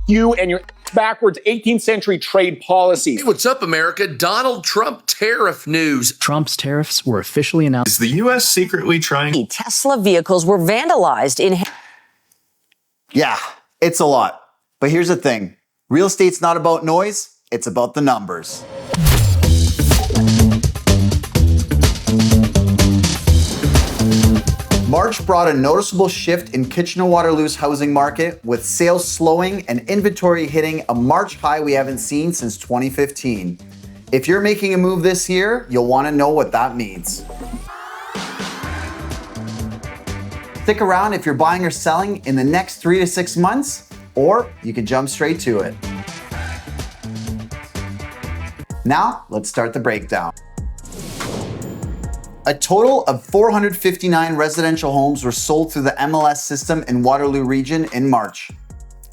You and your backwards 18th century trade policies. Hey, what's up, America? Donald Trump tariff news. Trump's tariffs were officially announced. Is the U.S. secretly trying? Tesla vehicles were vandalized in... Yeah, it's a lot. But here's the thing. Real estate's not about noise, it's about the numbers. March brought a noticeable shift in Kitchener-Waterloo's housing market, with sales slowing and inventory hitting a March high we haven't seen since 2015. If you're making a move this year, you'll want to know what that means. Stick around if you're buying or selling in the next 3 to 6 months, or you can jump straight to it. Now, let's start the breakdown. A total of 459 residential homes were sold through the MLS system in Waterloo Region in March.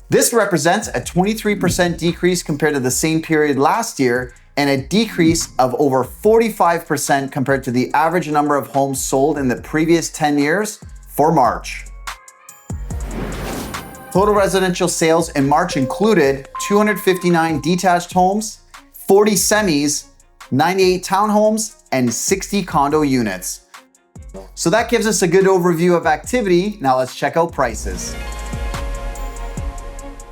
This represents a 23% decrease compared to the same period last year and a decrease of over 45% compared to the average number of homes sold in the previous 10 years for March. Total residential sales in March included 259 detached homes, 40 semis, 98 townhomes, and 60 condo units. So that gives us a good overview of activity. Now let's check out prices.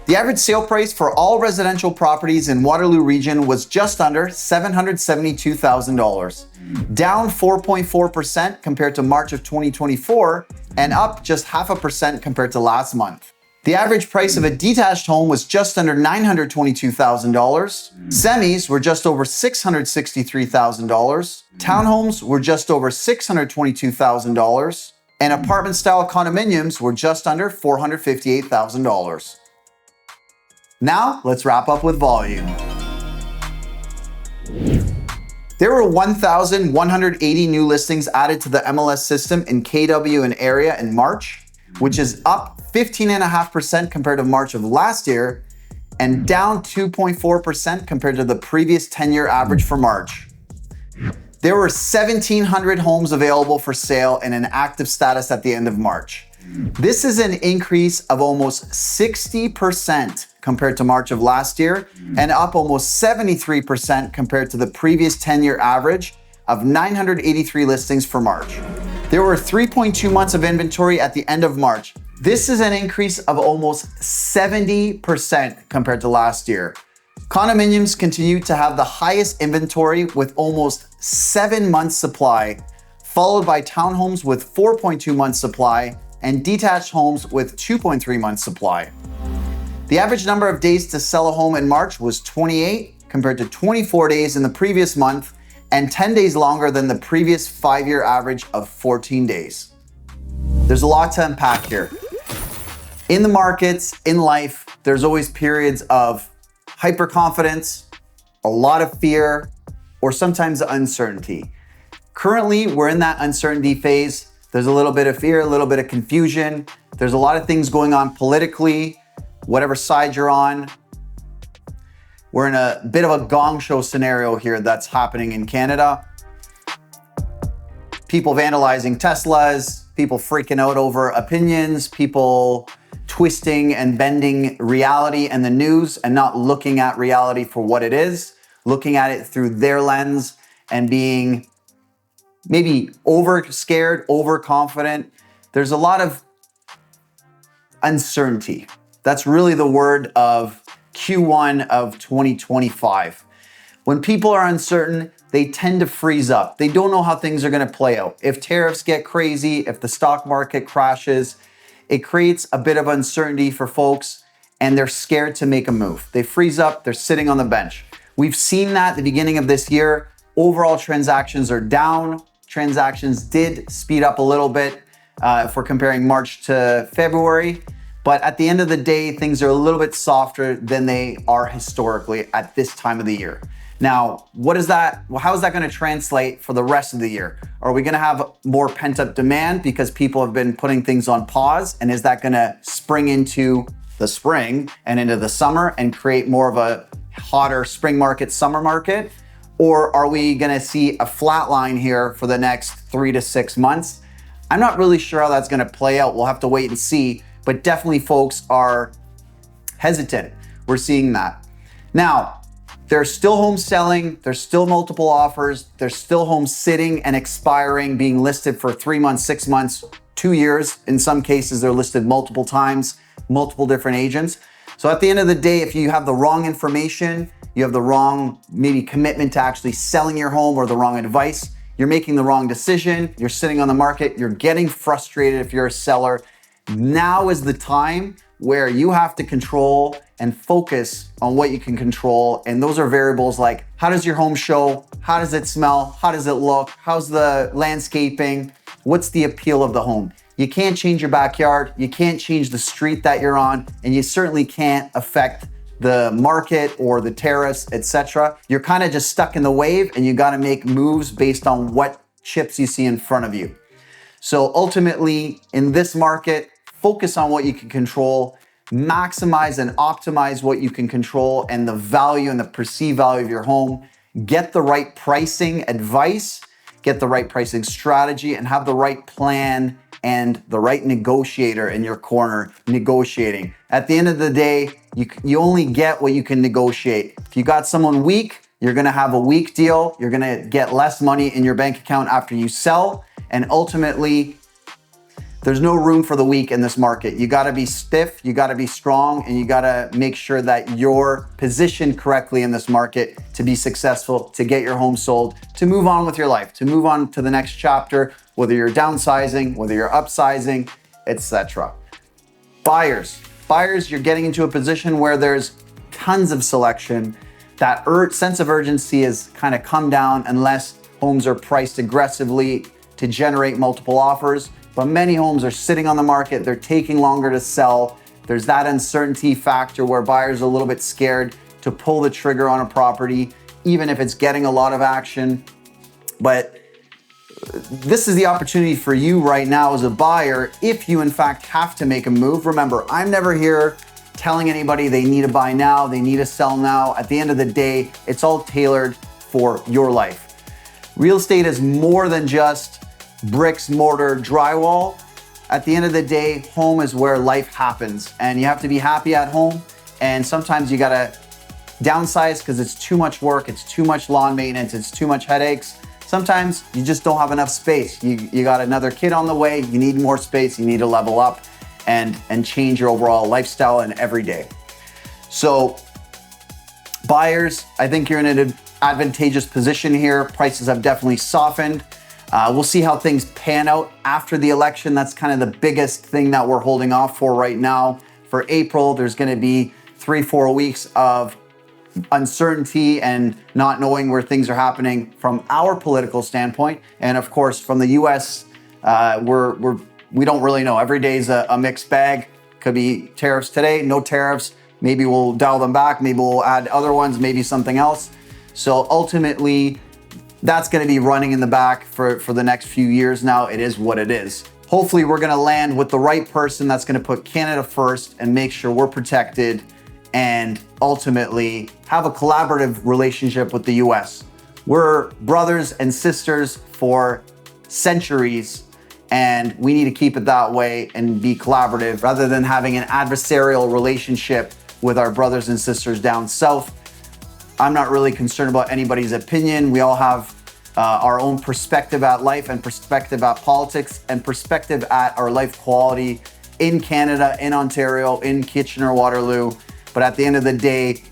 The average sale price for all residential properties in Waterloo Region was just under $772,000, down 4.4% compared to March of 2024 and up just 0.5% compared to last month. The average price of a detached home was just under $922,000. Semis were just over $663,000. Townhomes were just over $622,000. And apartment-style condominiums were just under $458,000. Now, let's wrap up with volume. There were 1,180 new listings added to the MLS system in KW and area in March, which is up 15.5% compared to March of last year and down 2.4% compared to the previous 10-year average for March. There were 1,700 homes available for sale in an active status at the end of March. This is an increase of almost 60% compared to March of last year and up almost 73% compared to the previous 10-year average of 983 listings for March. There were 3.2 months of inventory at the end of March. This is an increase of almost 70% compared to last year. Condominiums continue to have the highest inventory with almost 7 months supply, followed by townhomes with 4.2 months supply and detached homes with 2.3 months supply. The average number of days to sell a home in March was 28 compared to 24 days in the previous month and 10 days longer than the previous 5-year average of 14 days. There's a lot to unpack here. In the markets, in life, there's always periods of hyperconfidence, a lot of fear, or sometimes uncertainty. Currently, we're in that uncertainty phase. There's a little bit of fear, a little bit of confusion. There's a lot of things going on politically, whatever side you're on. We're in a bit of a gong show scenario here that's happening in Canada. People vandalizing Teslas, people freaking out over opinions, people twisting and bending reality and the news and not looking at reality for what it is, looking at it through their lens and being maybe over scared, overconfident. There's a lot of uncertainty. That's really the word of Q1 of 2025. When people are uncertain, they tend to freeze up. They don't know how things are going to play out. If tariffs get crazy, if the stock market crashes, it creates a bit of uncertainty for folks and they're scared to make a move. They freeze up, they're sitting on the bench. We've seen that at the beginning of this year. Overall transactions are down. Transactions did speed up a little bit if we're comparing March to February. But at the end of the day, things are a little bit softer than they are historically at this time of the year. Now, how is that going to translate for the rest of the year? Are we going to have more pent-up demand because people have been putting things on pause? And is that going to spring into the spring and into the summer and create more of a hotter spring market, summer market? Or are we going to see a flat line here for the next 3 to 6 months? I'm not really sure how that's going to play out. We'll have to wait and see. But definitely folks are hesitant. we're seeing that. Now, there's still homes selling, there's still multiple offers, there's still homes sitting and expiring, being listed for 3 months, 6 months, 2 years. In some cases, they're listed multiple times, multiple different agents. So at the end of the day, if you have the wrong information, you have the wrong maybe commitment to actually selling your home or the wrong advice, you're making the wrong decision, you're sitting on the market, you're getting frustrated if you're a seller. Now is the time where you have to control and focus on what you can control. And those are variables like, how does your home show? How does it smell? How does it look? How's the landscaping? What's the appeal of the home? You can't change your backyard. You can't change the street that you're on. And you certainly can't affect the market or the tariffs, etc. You're kind of just stuck in the wave, and you got to make moves based on what chips you see in front of you. So ultimately, in this market, focus on what you can control, maximize and optimize what you can control and the value and the perceived value of your home. Get the right pricing advice, get the right pricing strategy, and have the right plan and the right negotiator in your corner negotiating. At the end of the day, you only get what you can negotiate. If you got someone weak, you're gonna have a weak deal. You're gonna get less money in your bank account after you sell. And ultimately, there's no room for the weak in this market. You gotta be stiff, you gotta be strong, and you gotta make sure that you're positioned correctly in this market to be successful, to get your home sold, to move on with your life, to move on to the next chapter, whether you're downsizing, whether you're upsizing, etc. Buyers, you're getting into a position where there's tons of selection. That sense of urgency has kind of come down unless homes are priced aggressively to generate multiple offers. But many homes are sitting on the market, they're taking longer to sell. There's that uncertainty factor where buyers are a little bit scared to pull the trigger on a property, even if it's getting a lot of action. But this is the opportunity for you right now as a buyer, if you in fact have to make a move. Remember, I'm never here telling anybody they need to buy now, they need to sell now. At the end of the day, it's all tailored for your life. Real estate is more than just bricks, mortar, drywall. At the end of the day, home is where life happens, and you have to be happy at home. And sometimes you gotta downsize because it's too much work, it's too much lawn maintenance, it's too much headaches. Sometimes you just don't have enough space. You got another kid on the way, you need more space, you need to level up and change your overall lifestyle and every day. So buyers, I think you're in an advantageous position here. Prices have definitely softened. We'll see how things pan out after the election. That's kind of the biggest thing that we're holding off for right now. For April, there's going to be 3-4 weeks of uncertainty and not knowing where things are happening from our political standpoint. And of course, from the US, we don't really know. Every day is a mixed bag. Could be tariffs today, no tariffs. Maybe we'll dial them back. Maybe we'll add other ones, maybe something else. So ultimately, that's going to be running in the back for the next few years now. It is what it is. Hopefully we're going to land with the right person that's going to put Canada first and make sure we're protected and ultimately have a collaborative relationship with the US. We're brothers and sisters for centuries, and we need to keep it that way and be collaborative rather than having an adversarial relationship with our brothers and sisters down south. I'm not really concerned about anybody's opinion. We all have our own perspective at life and perspective at politics and perspective at our life quality in Canada, in Ontario, in Kitchener-Waterloo. But at the end of the day,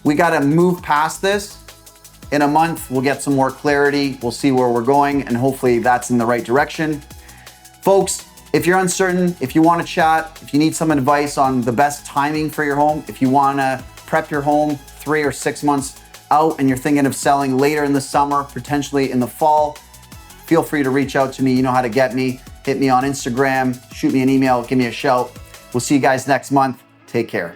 we got to move past this. In a month, we'll get some more clarity. We'll see where we're going, and hopefully that's in the right direction. Folks, if you're uncertain, if you want to chat, if you need some advice on the best timing for your home, if you want to prep your home 3 or 6 months out and you're thinking of selling later in the summer, potentially in the fall, feel free to reach out to me. You know how to get me. Hit me on Instagram, shoot me an email, give me a shout. We'll see you guys next month. Take care.